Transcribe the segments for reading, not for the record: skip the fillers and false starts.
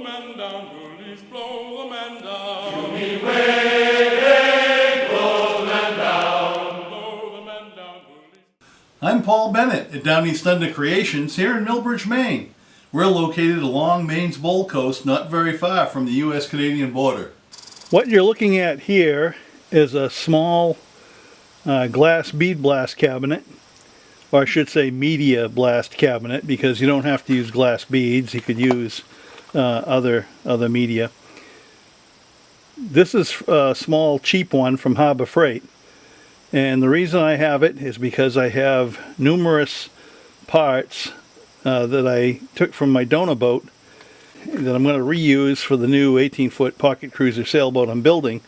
the man down, coolies, blow the man down. To me way, blow the man down, blow the man down, coolies. I'm Paul Bennett at Downeast Thunder Creations here in Millbridge, Maine. We're located along Maine's Bold Coast, not very far from the U.S.-Canadian border. What you're looking at here is a small glass bead blast cabinet, or I should say media blast cabinet, because you don't have to use glass beads. You could use other media. This is a small cheap one from Harbor Freight, and the reason I have it is because I have numerous parts that I took from my donor boat that I'm going to reuse for the new 18-foot pocket cruiser sailboat I'm building,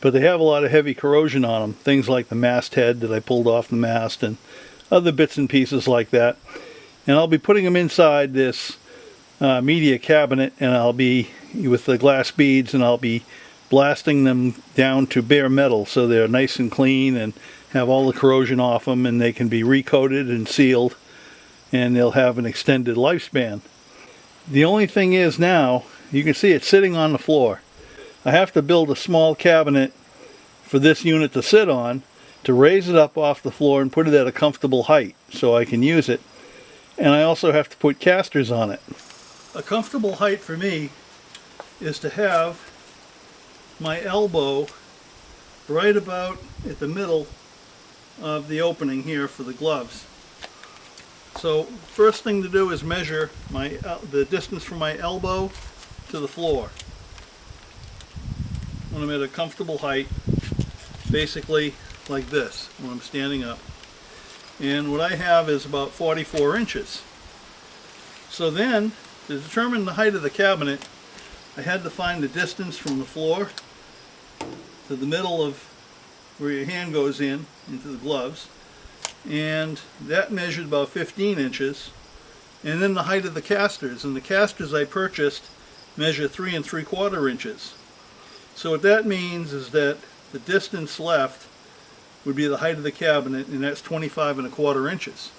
but they have a lot of heavy corrosion on them, things like the masthead that I pulled off the mast and other bits and pieces like that. And I'll be putting them inside this media cabinet, and I'll be with the glass beads, and I'll be blasting them down to bare metal so they're nice and clean and have all the corrosion off them, and they can be recoated and sealed, and they'll have an extended lifespan. The only thing is now, you can see it's sitting on the floor. I have to build a small cabinet for this unit to sit on to raise it up off the floor and put it at a comfortable height so I can use it. And I also have to put casters on it. A comfortable height for me is to have my elbow right about at the middle of the opening here for the gloves. So first thing to do is measure the distance from my elbow to the floor. When I'm at a comfortable height, basically like this, when I'm standing up. And what I have is about 44 inches. So then, to determine the height of the cabinet, I had to find the distance from the floor to the middle of where your hand goes into the gloves. And that measured about 15 inches. And then the height of the casters, and the casters I purchased measure 3 3/4 inches. So what that means is that the distance left would be the height of the cabinet, and that's 25 1/4 inches.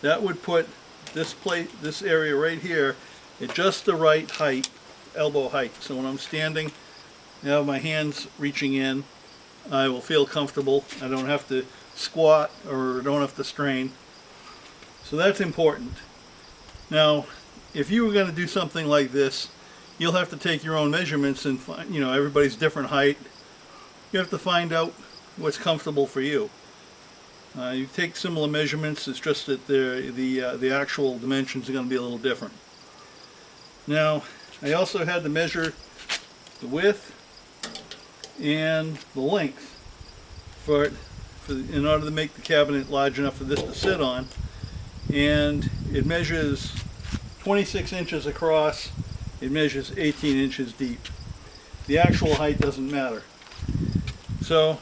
That would put this area right here at just the right height, elbow height. So when I'm standing, I have my hands reaching in, I will feel comfortable. I don't have to squat or don't have to strain. So that's important. Now, if you were going to do something like this, you'll have to take your own measurements and find, everybody's different height. You have to find out what's comfortable for you. You take similar measurements, it's just that the actual dimensions are going to be a little different. Now, I also had to measure the width and the length in order to make the cabinet large enough for this to sit on. And it measures 26 inches across, it measures 18 inches deep. The actual height doesn't matter. So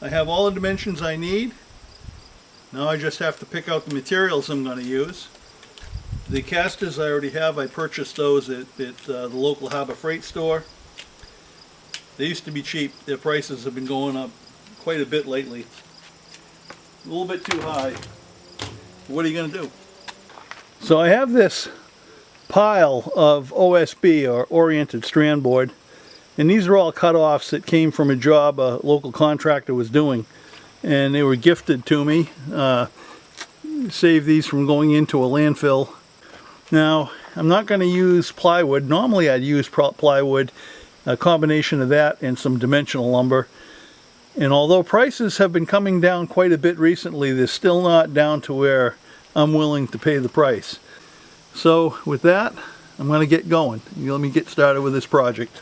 I have all the dimensions I need. Now I just have to pick out the materials I'm going to use. The casters I already have. I purchased those at the local Harbor Freight store. They used to be cheap. Their prices have been going up quite a bit lately. A little bit too high. What are you going to do? So I have this pile of OSB, or oriented strand board, and these are all cut-offs that came from a job a local contractor was doing, and they were gifted to me. Save these from going into a landfill. Now, I'm not going to use plywood. Normally I'd use plywood, a combination of that and some dimensional lumber. And although prices have been coming down quite a bit recently, they're still not down to where I'm willing to pay the price. So with that, I'm going to get going. Let me get started with this project.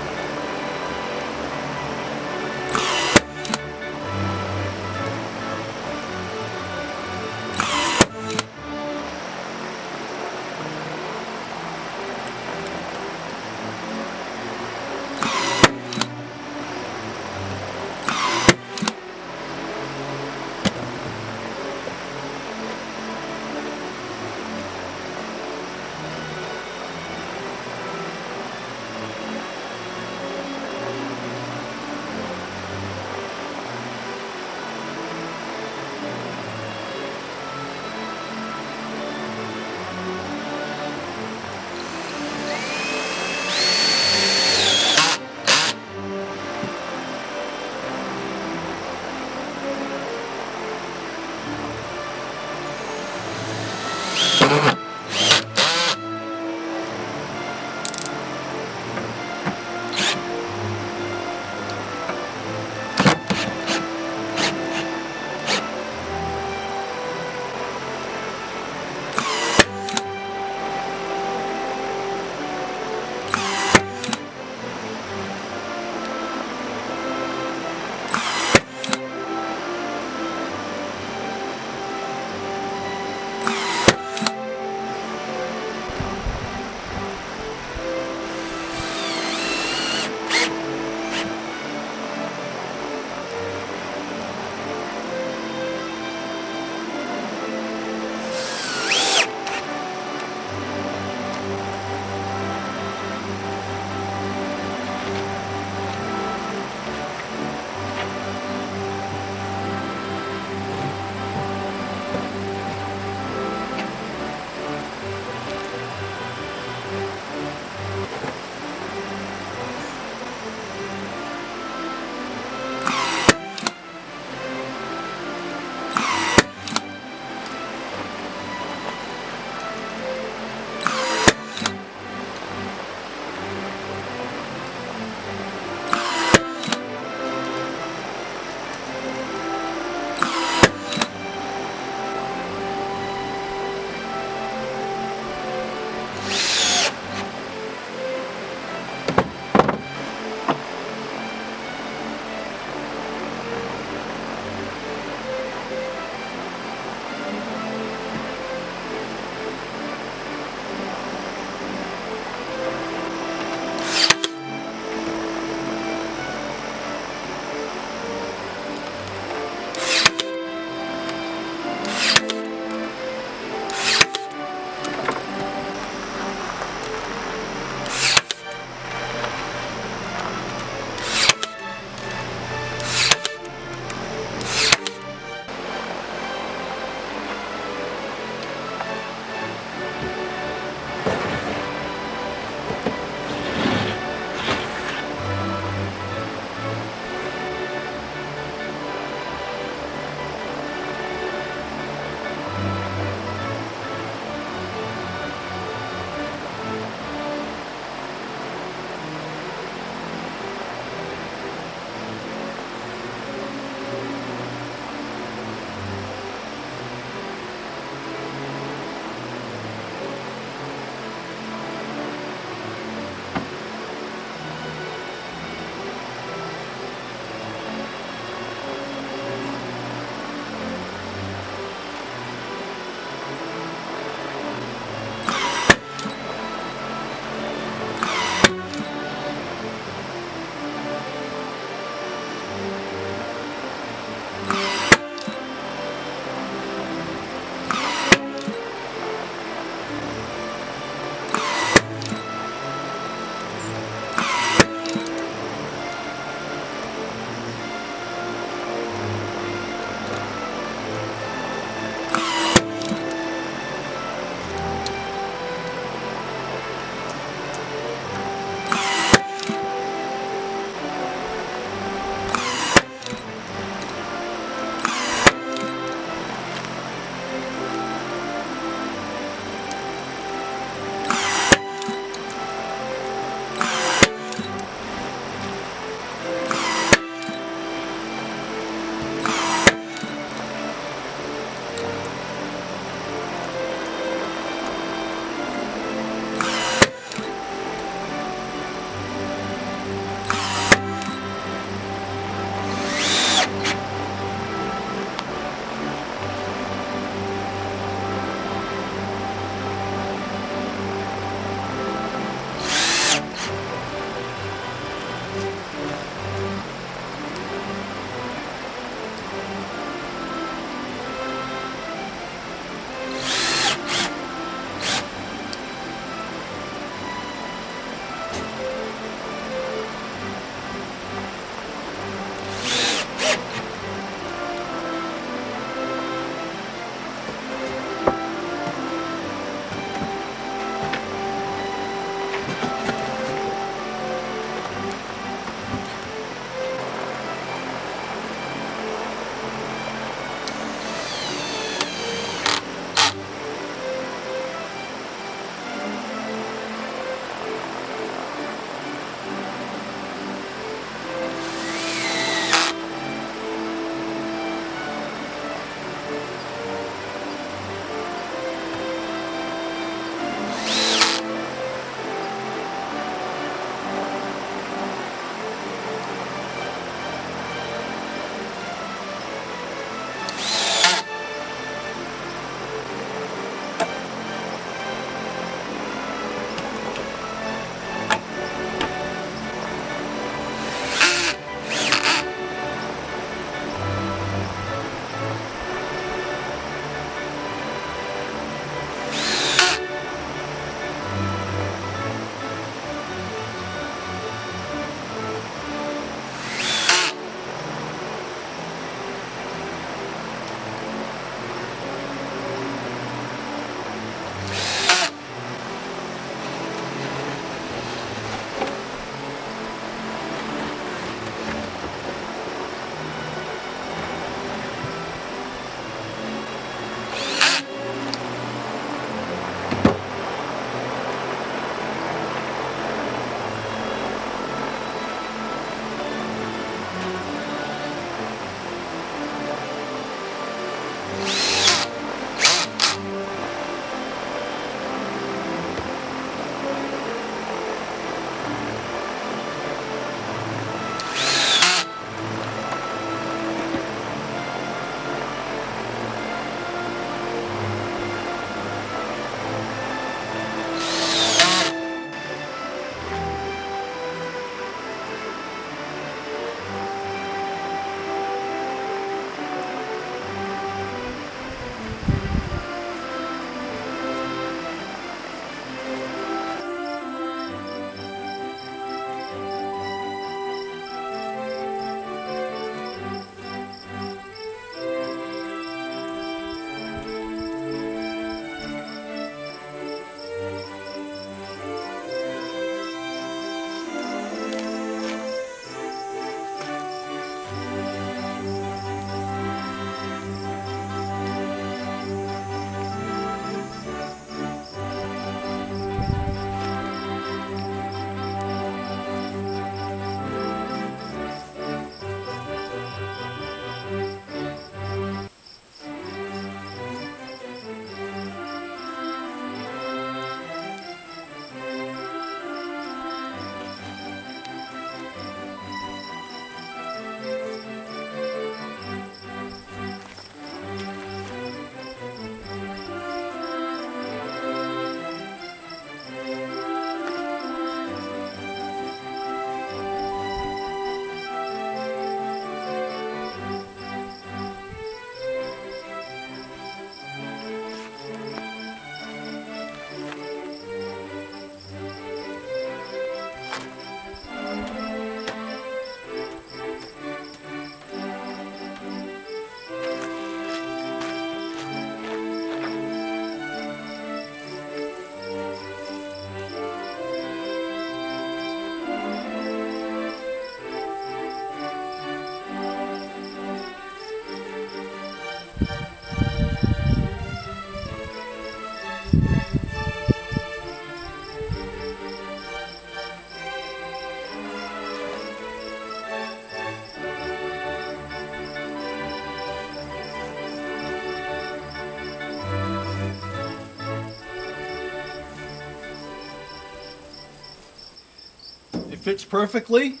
fits perfectly.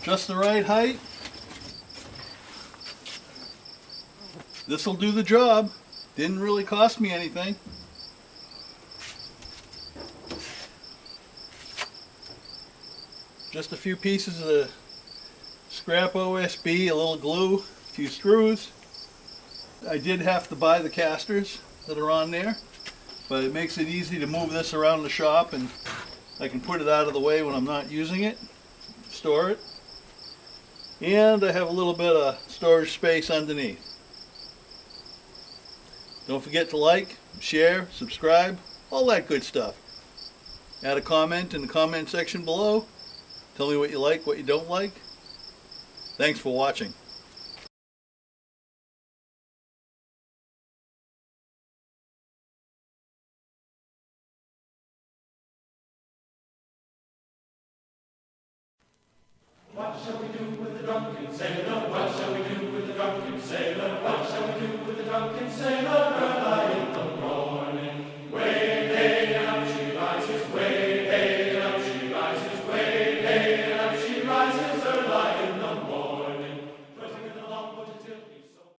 Just the right height. This will do the job. Didn't really cost me anything. Just a few pieces of scrap OSB, a little glue, a few screws. I did have to buy the casters that are on there, but it makes it easy to move this around the shop, and I can put it out of the way when I'm not using it, store it. And I have a little bit of storage space underneath. Don't forget to like, share, subscribe, all that good stuff. Add a comment in the comment section below. Tell me what you like, what you don't like. Thanks for watching. What shall we do with the drunken sailor? What shall we do with the drunken sailor? What shall we do?